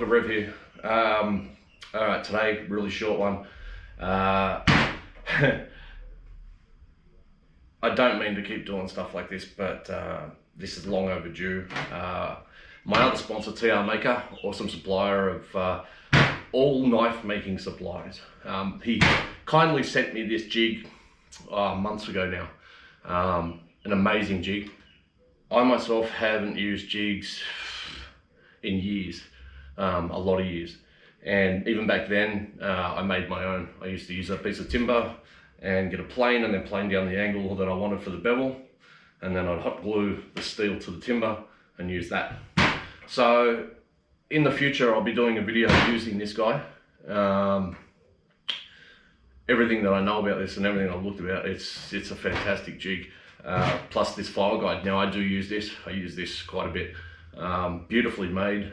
Dr. Rev here. Alright, today, really short one. I don't mean to keep doing stuff like this, but this is long overdue. My other sponsor, TR Maker, awesome supplier of all knife making supplies. He kindly sent me this jig months ago now. An amazing jig. I myself haven't used jigs in years, a lot of years. And even back then, I made my own. I used to use a piece of timber and get a plane and then plane down the angle that I wanted for the bevel. And then I'd hot glue the steel to the timber and use that. So in the future, I'll be doing a video using this guy. Everything that I know about this and everything I've looked about, it's a fantastic jig. Plus this file guide. Now I do use this. I use this quite a bit. Beautifully made.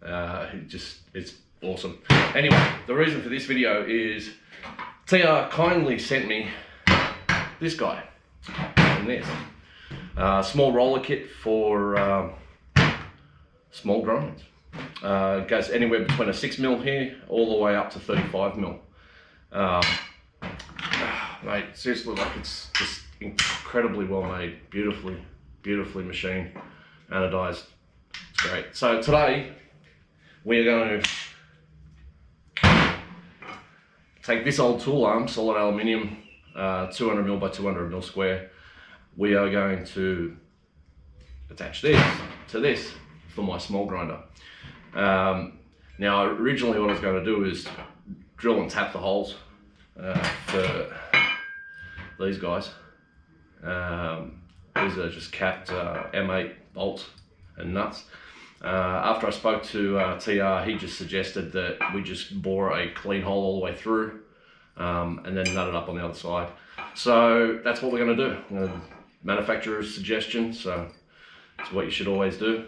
It's awesome. Anyway, the reason for this video is TR kindly sent me this guy and this. Small roller kit for small grinds. It goes anywhere between a 6mm here all the way up to 35mm. Mate, seriously, like it's just incredibly well made, beautifully machined, anodized. It's great. So today we're going to take this old tool arm, solid aluminium, 200mm by 200mm square. We are going to attach this to this for my small grinder. Now originally what I was going to do is drill and tap the holes for these guys. These are just capped M8 bolts and nuts. After I spoke to TR, he just suggested that we just bore a clean hole all the way through and then nut it up on the other side. So that's what we're going to do. Manufacturer's suggestion, so it's what you should always do.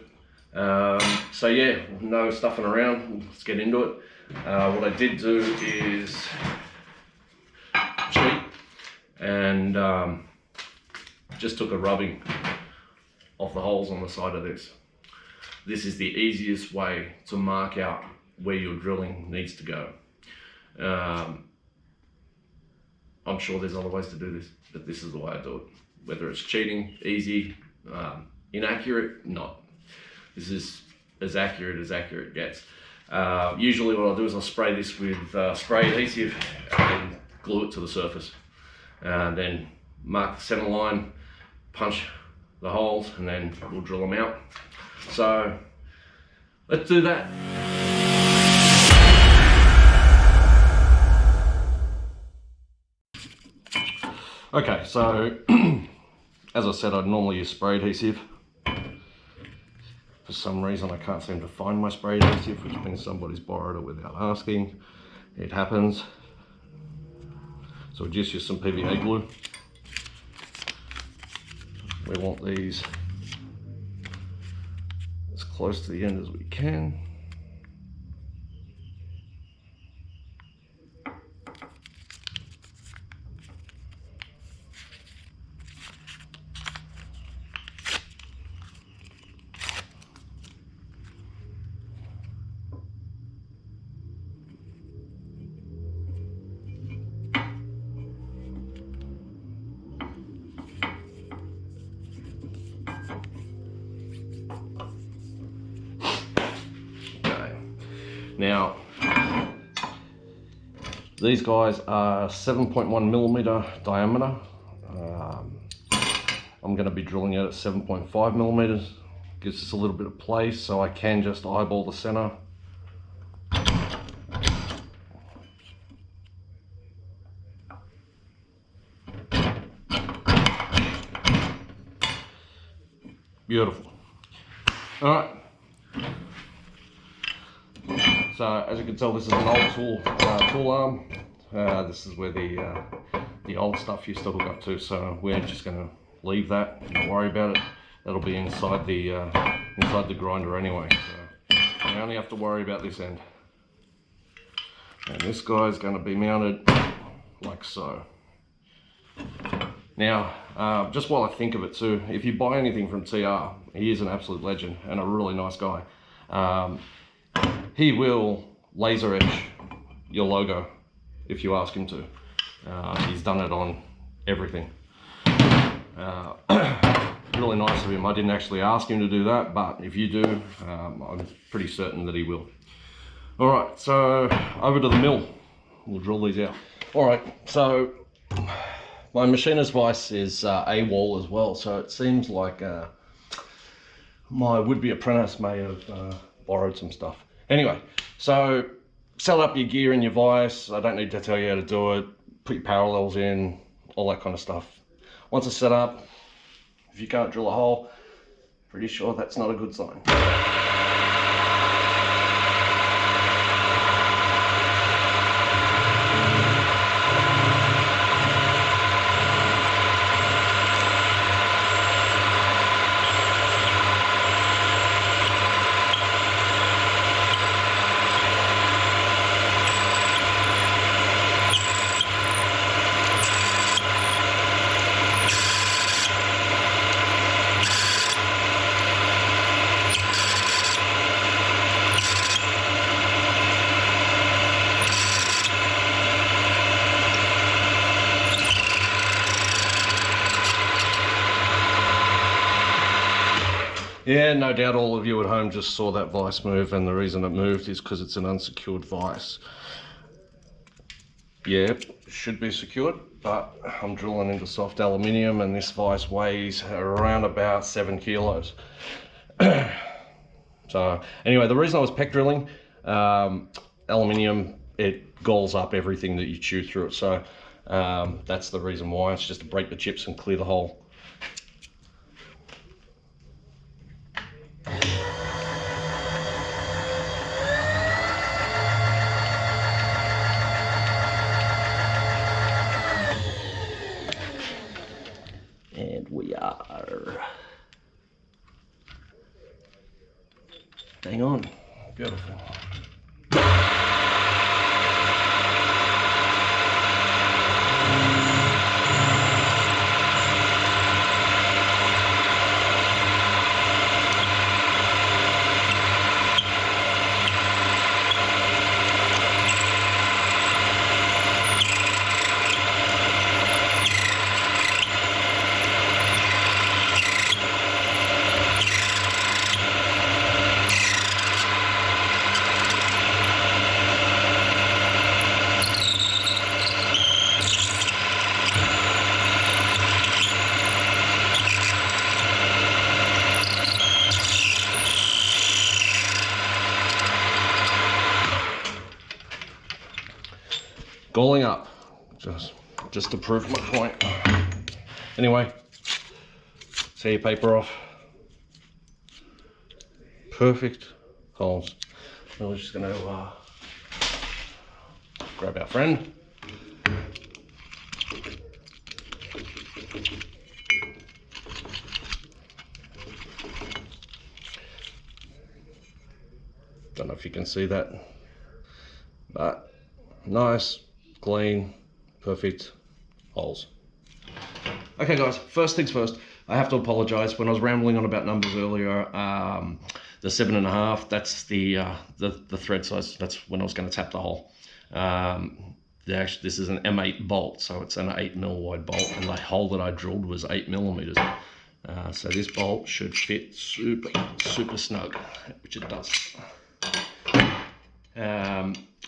So yeah, no stuffing around, let's get into it. What I did do is cheat and just took a rubbing off the holes on the side of this. This is the easiest way to mark out where your drilling needs to go. I'm sure there's other ways to do this, but this is the way I do it. Whether it's cheating, easy, inaccurate, not. This is as accurate gets. Usually what I'll do is I'll spray this with spray adhesive and then glue it to the surface. Then mark the center line, punch the holes, and then we'll drill them out. So let's do that. Okay, so as I said, I'd normally use spray adhesive. For some reason I can't seem to find my spray adhesive, which means somebody's borrowed it without asking. It happens. So we'll just use some PVA glue. We want these as close to the end as we can. Now, these guys are 7.1mm diameter. I'm going to be drilling it at 7.5mm. Gives us a little bit of place, so I can just eyeball the center. Beautiful. All right. So as you can tell, this is an old tool arm. This is where the old stuff used to hook up to. So we're just going to leave that. Don't worry about it. That'll be inside the grinder anyway. So we only have to worry about this end. And this guy is going to be mounted like so. Now, just while I think of it too, if you buy anything from TR, he is an absolute legend and a really nice guy. he will laser etch your logo if you ask him to. He's done it on everything. Really nice of him. I didn't actually ask him to do that, but if you do, I'm pretty certain that he will. All right, so over to the mill. We'll drill these out. All right, so my machinist vise is AWOL as well, so it seems like my would-be apprentice may have borrowed some stuff. Anyway, so set up your gear in your vise. I don't need to tell you how to do it. Put your parallels in, all that kind of stuff. Once it's set up, if you can't drill a hole, pretty sure that's not a good sign. Yeah, no doubt all of you at home just saw that vise move, and the reason it moved is because it's an unsecured vise. Yeah, it should be secured, but I'm drilling into soft aluminium and this vise weighs around about 7 kilos. So anyway, the reason I was peck drilling, aluminium, it galls up everything that you chew through it. So that's the reason why. It's just to break the chips and clear the hole. And we are bang on. Beautiful. Galling up, just to prove my point. Anyway, see your paper off. Perfect holes. Now we're just going to grab our friend. Don't know if you can see that, but nice, clean, perfect holes. Okay guys, first things first, I have to apologize. When I was rambling on about numbers earlier, the 7.5, that's the thread size. That's when I was going to tap the hole. This is an M8 bolt, so it's an 8mm wide bolt, and the hole that I drilled was 8mm. So this bolt should fit super snug, which it does.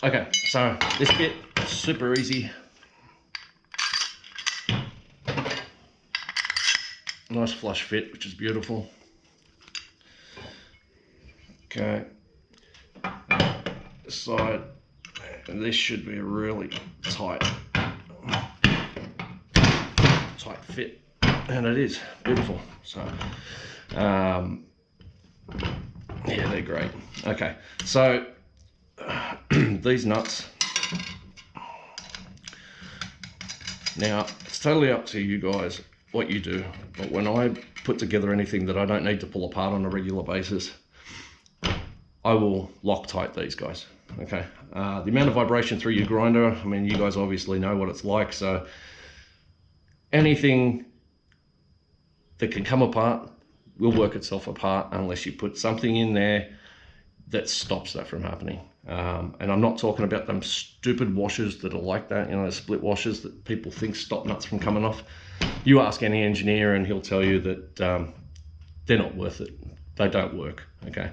Okay, so this bit, super easy. Nice flush fit, which is beautiful. Okay, this side, and this should be a really tight fit, and it is beautiful. So, yeah, they're great. Okay, so these nuts. Now, it's totally up to you guys what you do, but when I put together anything that I don't need to pull apart on a regular basis, I will Loctite these guys, okay? The amount of vibration through your grinder, I mean, you guys obviously know what it's like, so anything that can come apart will work itself apart unless you put something in there that stops that from happening. And I'm not talking about them stupid washers that are like that, you know, the split washers that people think stop nuts from coming off. You ask any engineer and he'll tell you that they're not worth it. They don't work, okay?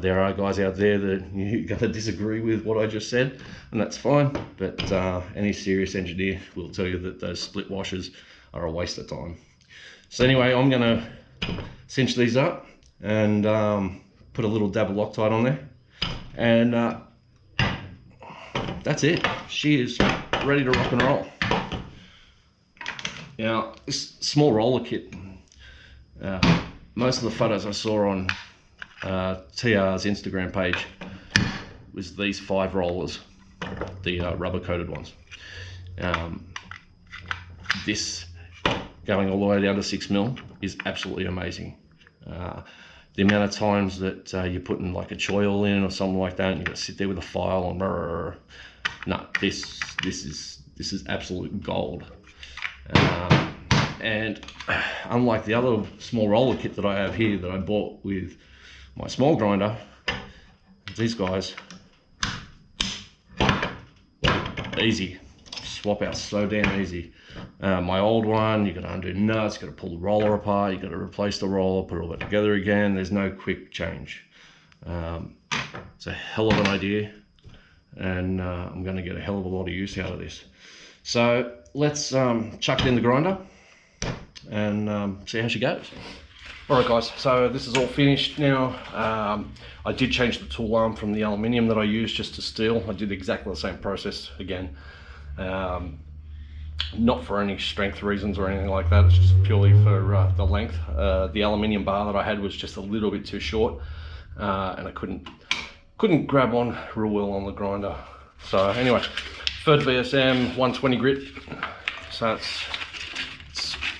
There are guys out there that you're going to disagree with what I just said, and that's fine, but any serious engineer will tell you that those split washers are a waste of time. So anyway, I'm going to cinch these up and put a little dab of Loctite on there, and that's it. She is ready to rock and roll. Now, this small roller kit, most of the photos I saw on TR's Instagram page was these 5 rollers, the rubber coated ones. This going all the way down to 6mm is absolutely amazing. The amount of times that you're putting like a choil in or something like that, and you've got to sit there with a file and no, this is absolute gold. And unlike the other small roller kit that I have here that I bought with my small grinder, these guys, easy, swap out so damn easy. My old one, you got to undo nuts, you got to pull the roller apart, you got to replace the roller, put it all back together again. There's no quick change. It's a hell of an idea, and I'm going to get a hell of a lot of use out of this. So let's chuck it in the grinder and see how she goes. Alright guys, so this is all finished now. I did change the tool arm from the aluminium that I used just to steel. I did exactly the same process again. Not for any strength reasons or anything like that, it's just purely for the length. The aluminium bar that I had was just a little bit too short, and I couldn't grab on real well on the grinder. So anyway, third VSM 120 grit, so it's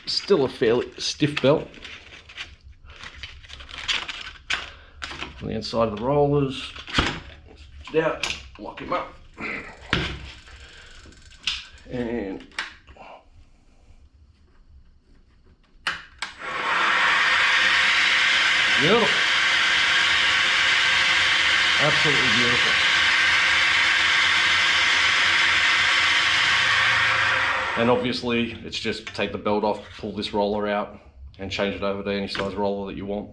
still a fairly stiff belt. On the inside of the rollers, get out, lock him up, and beautiful, absolutely beautiful. And obviously it's just take the belt off, pull this roller out and change it over to any size roller that you want.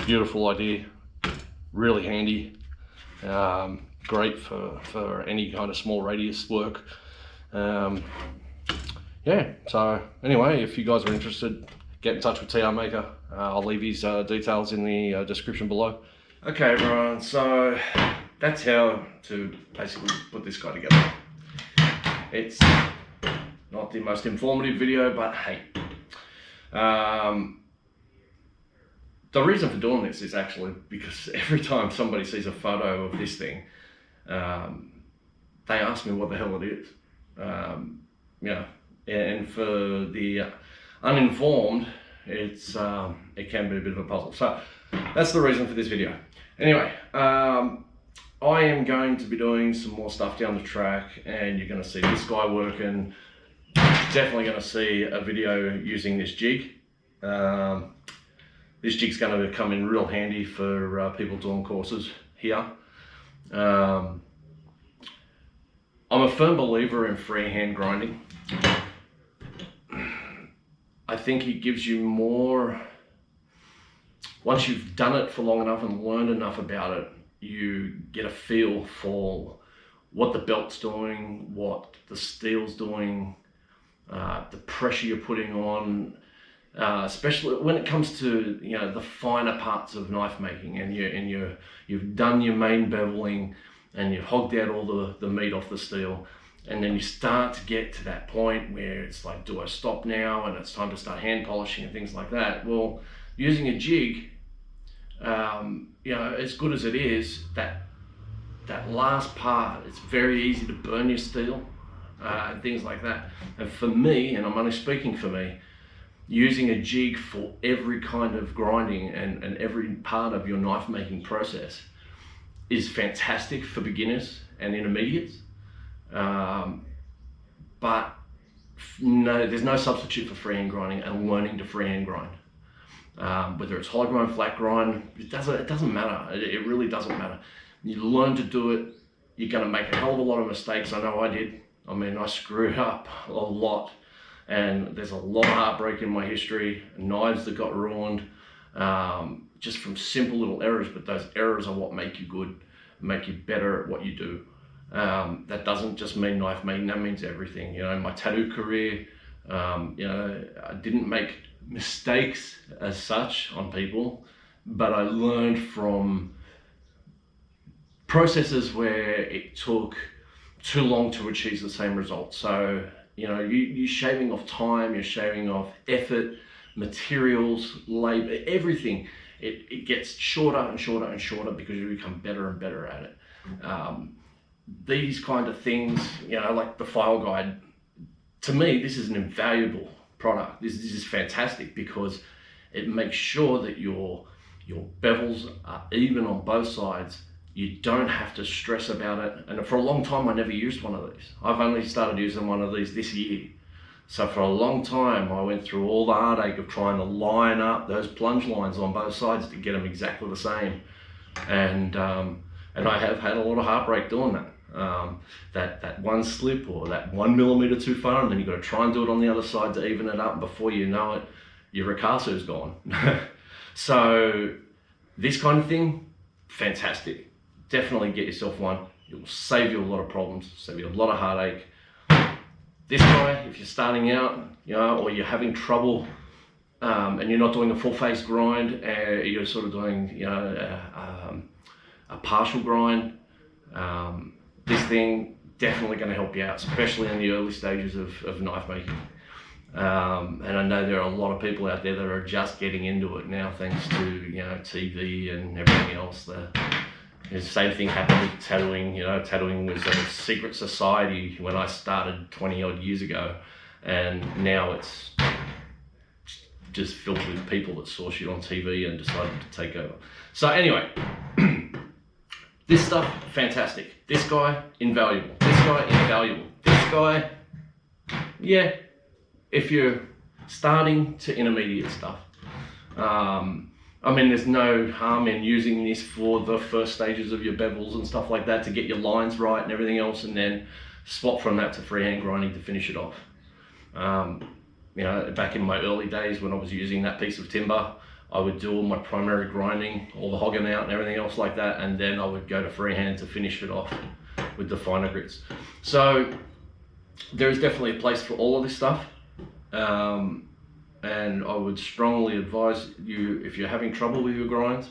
Beautiful idea, really handy, great for any kind of small radius work. Yeah, so anyway, if you guys are interested, get in touch with TR Maker. I'll leave his details in the description below. Okay everyone, so that's how to basically put this guy together. It's not the most informative video, but hey. The reason for doing this is actually because every time somebody sees a photo of this thing, they ask me what the hell it is. You know, and for the uninformed, it can be a bit of a puzzle. So that's the reason for this video. Anyway, I am going to be doing some more stuff down the track, and you're going to see this guy working. Definitely going to see a video using this jig. This jig's going to come in real handy for people doing courses here. I'm a firm believer in freehand grinding. I think it gives you more, once you've done it for long enough and learned enough about it, you get a feel for what the belt's doing, what the steel's doing, the pressure you're putting on, especially when it comes to, you know, the finer parts of knife making, and you've done your main beveling and you've hogged out all the meat off the steel, and then you start to get to that point where it's like, do I stop now and it's time to start hand polishing and things like that. Well, using a jig, you know, as good as it is, that last part, it's very easy to burn your steel and things like that. And for me, and I'm only speaking for me, using a jig for every kind of grinding and every part of your knife making process is fantastic for beginners and intermediates. But no, there's no substitute for freehand grinding and learning to freehand grind. whether it's high grind, flat grind, it doesn't matter. It really doesn't matter. You learn to do it. You're going to make a hell of a lot of mistakes. I know I did. I mean, I screwed up a lot, and there's a lot of heartbreak in my history, knives that got ruined, just from simple little errors, but those errors are what make you good, make you better at what you do. That doesn't just mean knife making, that means everything. You know, my tattoo career, you know, I didn't make mistakes as such on people, but I learned from processes where it took too long to achieve the same result. So, you know, you're shaving off time, you're shaving off effort, materials, labor, everything. It gets shorter and shorter and shorter because you become better and better at it. These kind of things, you know, like the file guide, to me, this is an invaluable product. This is fantastic because it makes sure that your bevels are even on both sides. You don't have to stress about it. And for a long time, I never used one of these. I've only started using one of these this year. So for a long time, I went through all the heartache of trying to line up those plunge lines on both sides to get them exactly the same. And I have had a lot of heartbreak doing that. That one slip or that 1 millimeter too far, and then you've got to try and do it on the other side to even it up. And before you know it, your ricasso's gone. So this kind of thing, fantastic. Definitely get yourself one. It will save you a lot of problems, save you a lot of heartache. This guy, if you're starting out, you know, or you're having trouble and you're not doing a full face grind, you're sort of doing, you know, a partial grind, this thing definitely going to help you out, especially in the early stages of knife making. And I know there are a lot of people out there that are just getting into it now, thanks to, you know, TV and everything else. The same thing happened with tattooing. You know, tattooing was a secret society when I started 20 odd years ago, and now it's just filled with people that saw shit on TV and decided to take over. So anyway, this stuff, fantastic. This guy, invaluable. This guy, invaluable. This guy, yeah, if you're starting to intermediate stuff. I mean, there's no harm in using this for the first stages of your bevels and stuff like that to get your lines right and everything else, and then swap from that to freehand grinding to finish it off. You know, back in my early days when I was using that piece of timber, I would do all my primary grinding, all the hogging out and everything else like that, and then I would go to freehand to finish it off with the finer grits. So there is definitely a place for all of this stuff. And I would strongly advise you, if you're having trouble with your grinds,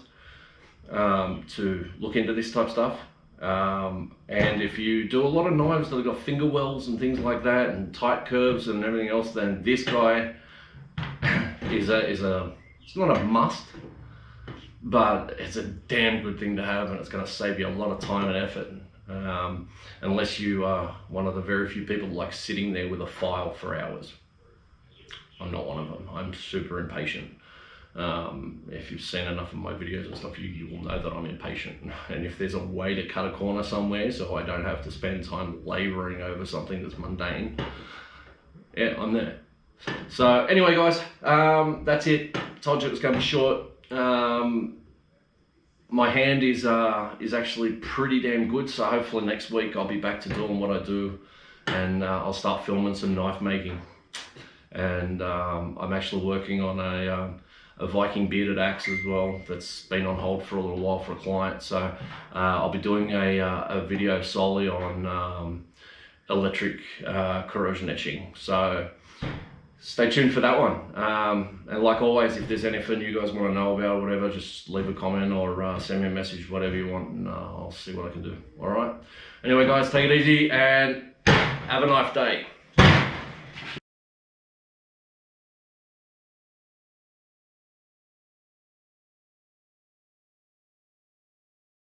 to look into this type of stuff. And if you do a lot of knives that have got finger wells and things like that, and tight curves and everything else, then this guy is it's not a must, but it's a damn good thing to have, and it's going to save you a lot of time and effort. Unless you are one of the very few people like sitting there with a file for hours. I'm not one of them. I'm super impatient. If you've seen enough of my videos and stuff, you will know that I'm impatient. And if there's a way to cut a corner somewhere so I don't have to spend time laboring over something that's mundane, yeah, I'm there. So anyway, guys, that's it. Told you it was going to be short. My hand is actually pretty damn good, so hopefully next week I'll be back to doing what I do, and I'll start filming some knife making. And I'm actually working on a Viking bearded axe as well that's been on hold for a little while for a client. So I'll be doing a video solely on electric corrosion etching. So stay tuned for that one. And like always, if there's anything you guys want to know about or whatever, just leave a comment or send me a message, whatever you want, and I'll see what I can do. All right. Anyway, guys, take it easy and have a nice day.